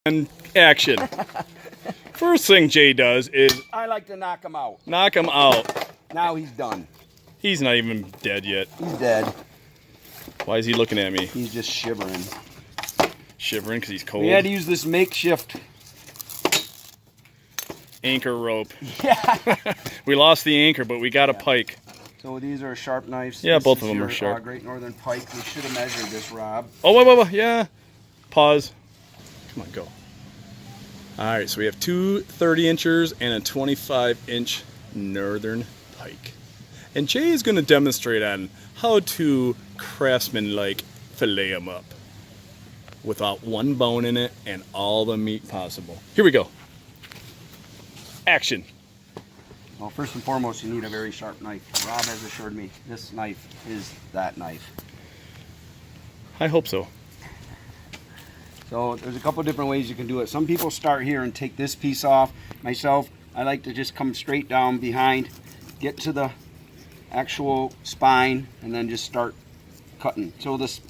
And action. First thing Jay does is I like to knock him out. knock him out. Now he's done. He's not even dead yet. He's dead. Why is he looking at me? He's just shivering. Shivering because he's cold. We had to use this makeshift Anchor rope. Yeah. We lost the anchor, but we got a pike. So these are sharp knives. Yeah, This both is of them your, are sharp. Great Northern Pike. We should have measured this, Rob. Oh, wait. Yeah. Pause. Come on, go. All right, so we have two 30-inchers and a 25-inch Northern Pike. And Jay is going to demonstrate on how to craftsman-like fillet them up without one bone in it and all the meat possible. Here we go. Action. Well, first and foremost, you need a very sharp knife. Rob has assured me this knife is that knife. I hope so. So there's a couple different ways you can do it. Some people start here and take this piece off. Myself, I like to just come straight down behind, get to the actual spine, and then just start cutting. So this,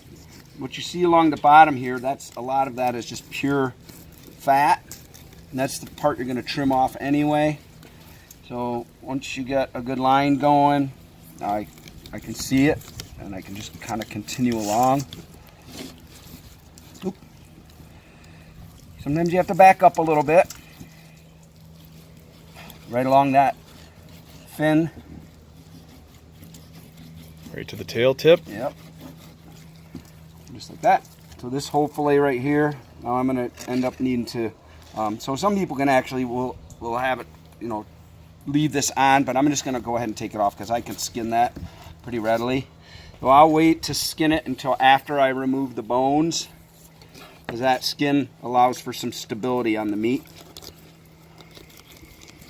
what you see along the bottom here, that's a lot of that is just pure fat. And that's the part you're gonna trim off anyway. So once you get a good line going, I can see it, and I can just kind of continue along. Oop. Sometimes you have to back up a little bit. Right along that fin. Right to the tail tip. Yep. Just like that. So this whole fillet right here, now I'm gonna end up needing to, so some people can actually, will have it, you know, leave this on, but I'm just gonna go ahead and take it off because I can skin that pretty readily. So I'll wait to skin it until after I remove the bones, because that skin allows for some stability on the meat.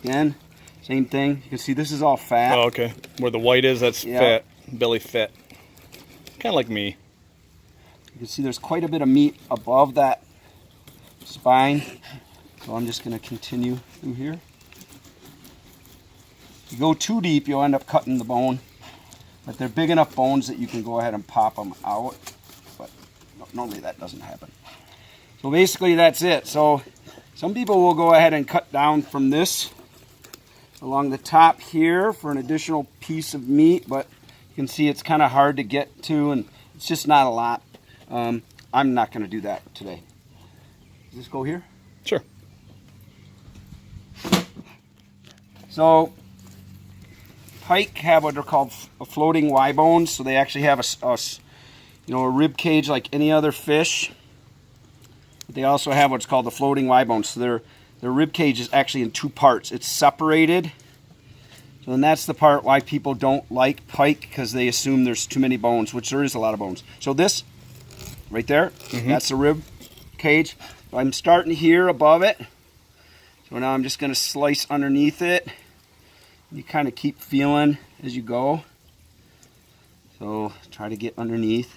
Again, same thing. You can see this is all fat. Oh, okay. Where the white is, that's fat, belly fat. Kind of like me. You can see there's quite a bit of meat above that spine. So I'm just going to continue through here. If you go too deep, you'll end up cutting the bone. But they're big enough bones that you can go ahead and pop them out. But normally that doesn't happen. So basically that's it. So some people will go ahead and cut down from this along the top here for an additional piece of meat, but you can see it's kind of hard to get to, and it's just not a lot. I'm not going to do that today. Does this go here? Sure. So pike have what are called floating Y bones. So they actually have a rib cage like any other fish. But they also have what's called the floating Y bones. So their rib cage is actually in two parts. It's separated. So then that's the part why people don't like pike, because they assume there's too many bones, which there is a lot of bones. So this right there, that's the rib cage. I'm starting here above it. So now I'm just going to slice underneath it. You kind of keep feeling as you go. So try to get underneath.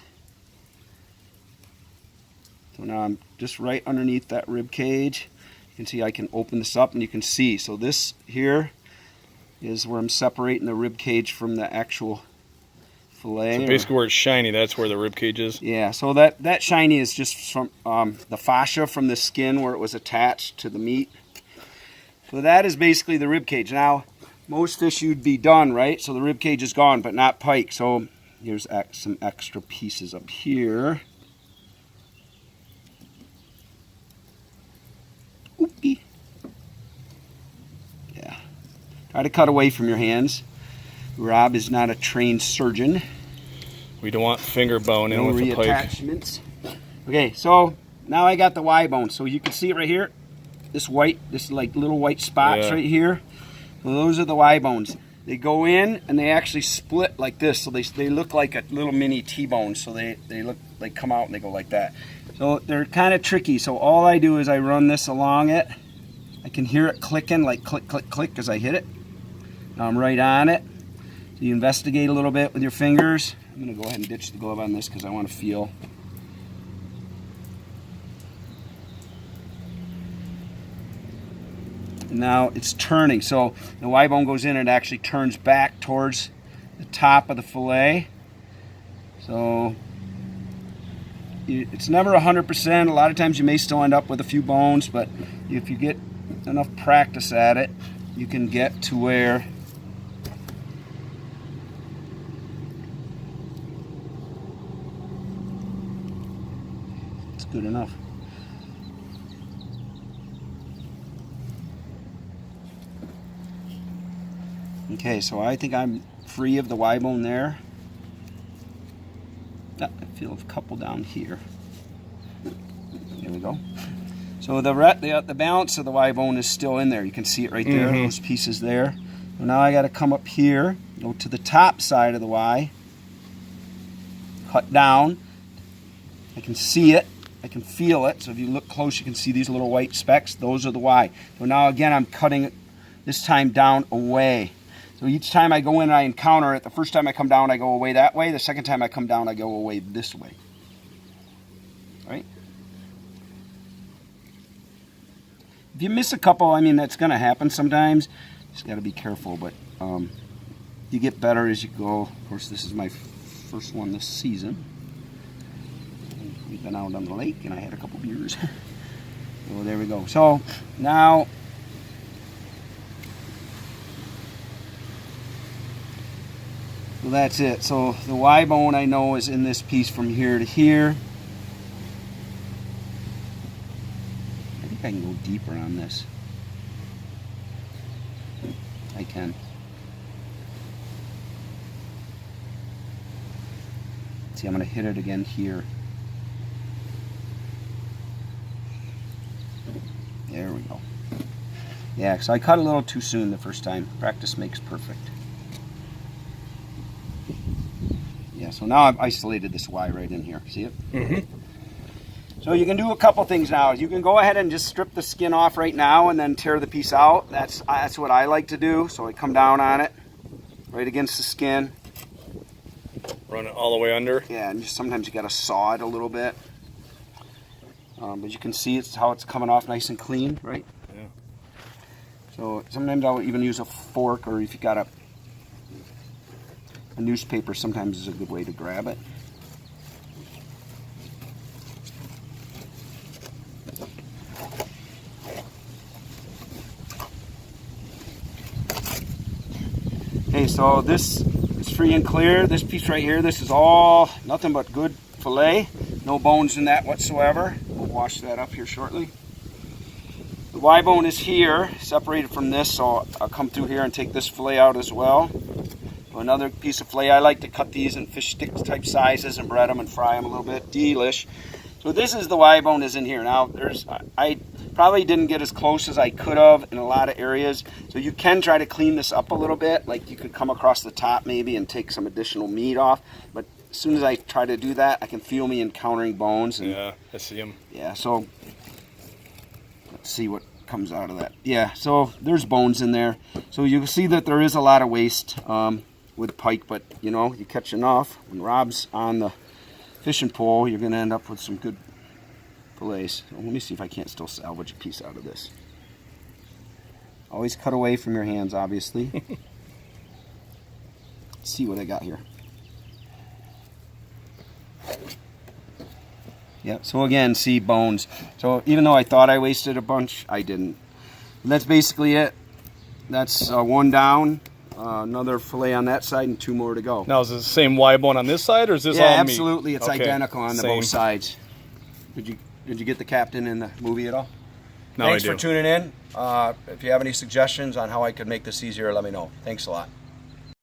So now I'm just right underneath that rib cage. You can see I can open this up and you can see. So this here is where I'm separating the rib cage from the actual fillet. So basically where it's shiny, that's where the rib cage is? Yeah, so that shiny is just from the fascia from the skin where it was attached to the meat. So that is basically the rib cage. Now, most fish you'd be done, right? So the rib cage is gone, but not pike. So here's some extra pieces up here. Oopie. Yeah. Try to cut away from your hands. Rob is not a trained surgeon. We don't want finger bone in with the pike. Reattachments. Okay, so now I got the Y bone. So you can see it right here. This white, this like little white spots right here. So those are the Y bones. They go in and they actually split like this. So they look like a little mini T-bone. So they come out and they go like that. So they're kind of tricky. So all I do is I run this along it. I can hear it clicking, like click, click, click as I hit it. Now I'm right on it. So you investigate a little bit with your fingers. I'm going to go ahead and ditch the glove on this because I want to feel. And now it's turning. So the Y bone goes in and it actually turns back towards the top of the fillet. So it's never 100%. A lot of times you may still end up with a few bones, but if you get enough practice at it, you can get to where it's good enough. Okay, so I think I'm free of the Y bone there. I feel a couple down here. There we go. So the balance of the Y bone is still in there. You can see it right there, those pieces there. So now I got to come up here, go to the top side of the Y, cut down. I can see it, I can feel it. So if you look close, you can see these little white specks. Those are the Y. So now again, I'm cutting it this time down away. So each time I go in and I encounter it, the first time I come down, I go away that way. The second time I come down, I go away this way. Right? If you miss a couple, I mean, that's going to happen sometimes. Just got to be careful, but you get better as you go. Of course, this is my first one this season. We've been out on the lake, and I had a couple beers. So there we go. So now, so that's it. So the Y bone I know is in this piece from here to here. I think I can go deeper on this. I can. See, I'm going to hit it again here. There we go. Yeah, because I cut a little too soon the first time. Practice makes perfect. Yeah, so now I've isolated this Y right in here. See it? Mm-hmm. So you can do a couple things now. You can go ahead and just strip the skin off right now and then tear the piece out. That's what I like to do. So I come down on it, right against the skin. Run it all the way under. Yeah, and just sometimes you got to saw it a little bit. But you can see it's how it's coming off nice and clean, right? Yeah. So sometimes I'll even use a fork, or if you got a newspaper, sometimes is a good way to grab it. Okay, so this is free and clear. This piece right here, this is all nothing but good fillet. No bones in that whatsoever. We'll wash that up here shortly. The Y bone is here, separated from this, so I'll come through here and take this fillet out as well. So another piece of fillet. I like to cut these in fish stick type sizes and bread them and fry them a little bit. Delish. So this is the Y bone is in here. Now I probably didn't get as close as I could have in a lot of areas. So you can try to clean this up a little bit. Like you could come across the top maybe and take some additional meat off. But as soon as I try to do that, I can feel me encountering bones. And, yeah, I see them. Yeah, so let's see what comes out of that. Yeah, so there's bones in there. So you can see that there is a lot of waste with pike, but you know, you catch enough. When Rob's on the fishing pole, you're going to end up with some good fillets. So let me see if I can't still salvage a piece out of this. Always cut away from your hands, obviously. Let's see what I got here. Yeah, so again, see bones. So even though I thought I wasted a bunch, I didn't. And that's basically it. That's one down. Another fillet on that side and two more to go. Now, is it the same Y bone on this side, or is this all meat? Absolutely. It's Okay, identical on same. both sides. Did you get the captain in the movie at all? No, Thanks I do. for tuning in. If you have any suggestions on how I could make this easier, let me know. Thanks a lot.